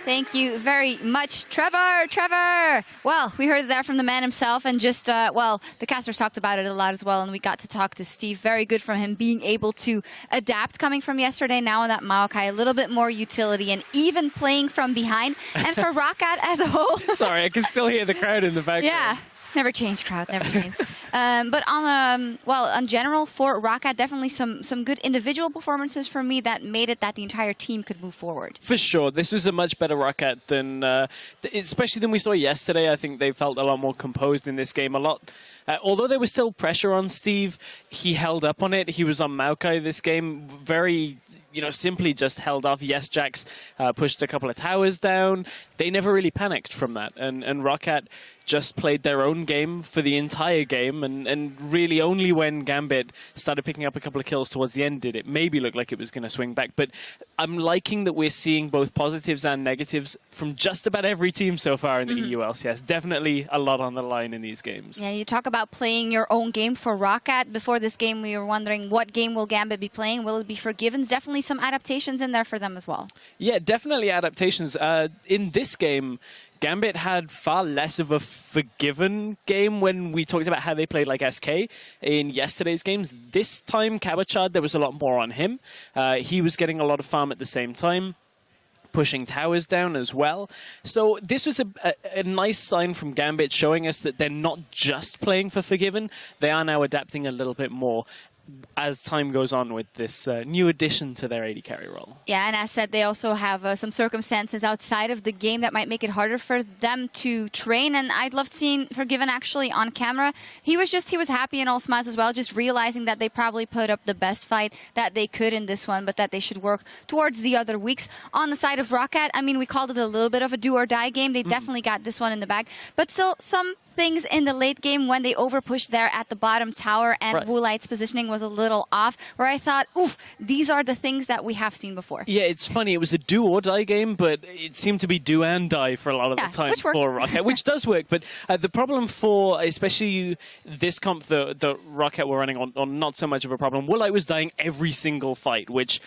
Thank you very much, Trevor. Trevor! Well, we heard that from the man himself, and just, well, the casters talked about it a lot as well, and we got to talk to Steve. Very good from him being able to adapt coming from yesterday, now in that Maokai, a little bit more utility, and even playing from behind. And for Roccat as a whole... Sorry, I can still hear the crowd in the background. Yeah. Never change, crowd. Never change. But on well, in general, for Roccat, definitely some good individual performances for me that made it that the entire team could move forward. For sure, this was a much better Roccat than, especially than we saw yesterday. I think they felt a lot more composed in this game. Although there was still pressure on Steve, he held up on it. He was on Maokai this game, very, simply just held off. Yes, Jax pushed a couple of towers down. They never really panicked from that, and Roccat just played their own game for the entire game, and really only when Gambit started picking up a couple of kills towards the end did it maybe look like it was going to swing back. But I'm liking that we're seeing both positives and negatives from just about every team so far in the EU LCS. Definitely a lot on the line in these games. Yeah, you talk about playing your own game for Roccat. Before this game, we were wondering what game will Gambit be playing? Will it be Forgiven's? Definitely some adaptations in there for them as well. Yeah, definitely adaptations. In this game, Gambit had far less of a forgiven game when we talked about how they played like SK in yesterday's games. This time, Cabochard, there was a lot more on him. He was getting a lot of farm at the same time, pushing towers down as well. So this was a nice sign from Gambit, showing us that they're not just playing for Forgiven. They are now adapting a little bit more as time goes on with this new addition to their AD carry role. Yeah, and as said, they also have some circumstances outside of the game that might make it harder for them to train, and I'd love seeing Forgiven actually on camera. He was happy and all smiles as well, just realizing that they probably put up the best fight that they could in this one, but that they should work towards the other weeks. On the side of Roccat, I mean, we called it a little bit of a do-or-die game. They definitely got this one in the bag, but still some things in the late game when they overpushed there at the bottom tower and Woolite's positioning was a little off, where I thought, oof, these are the things that we have seen before. Yeah, it's funny. It was a do or die game, but it seemed to be do and die for a lot of the time for Roccat, which does work. But the problem for, especially this comp that Roccat were running on, not so much of a problem. Woolite was dying every single fight, which,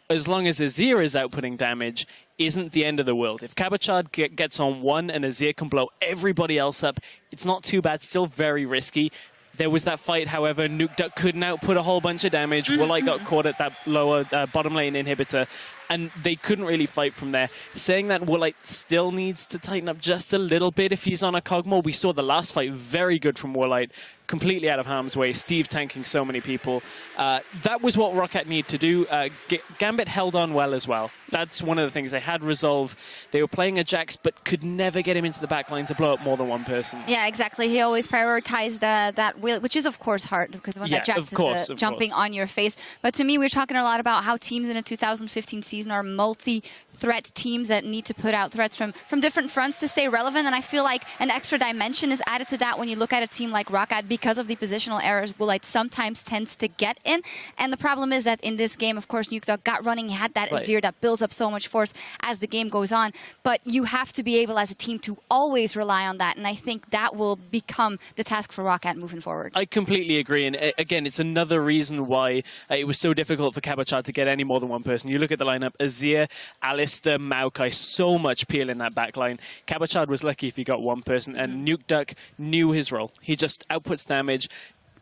as long as Azir is outputting damage, isn't the end of the world. If Cabochard gets on one and Azir can blow everybody else up, it's not too bad, still very risky. There was that fight, however, Nukeduck couldn't output a whole bunch of damage. Woolite got caught at that lower bottom lane inhibitor, and they couldn't really fight from there. Saying that, Woolite still needs to tighten up just a little bit if he's on a Kog'Maw. We saw the last fight, very good from Woolite, completely out of harm's way. Steve tanking so many people. That was what Roccat needed to do. Gambit held on well as well. That's one of the things. They had resolve. They were playing a Jax, but could never get him into the back line to blow up more than one person. Yeah, exactly. He always prioritized that wheel, which is, of course, hard, because when that Jax is jumping on your face. But to me, we're talking a lot about how teams in a 2015 season are multi-threat teams that need to put out threats from different fronts to stay relevant, and I feel like an extra dimension is added to that when you look at a team like Roccat because of the positional errors Woolite sometimes tends to get in. And the problem is that in this game, of course, Nukeduck got running. He had that Azir that builds up so much force as the game goes on, but you have to be able as a team to always rely on that, and I think that will become the task for Roccat moving forward. I completely agree, and again, it's another reason why it was so difficult for Cabochard to get any more than one person. You look at the lineup, Azir, Alistair, Maokai, so much peel in that back line. Cabochard was lucky if he got one person, and Nukeduck knew his role. He just outputs damage,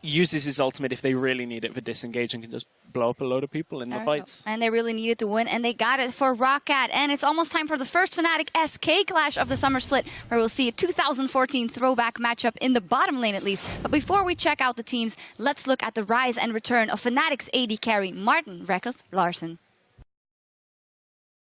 uses his ultimate if they really need it for disengage, and can just blow up a load of people in the fights. And they really needed to win, and they got it for Roccat. And it's almost time for the first Fnatic SK clash of the summer split, where we'll see a 2014 throwback matchup in the bottom lane at least. But before we check out the teams, let's look at the rise and return of Fnatic's AD carry, Martin Reckless Larsen.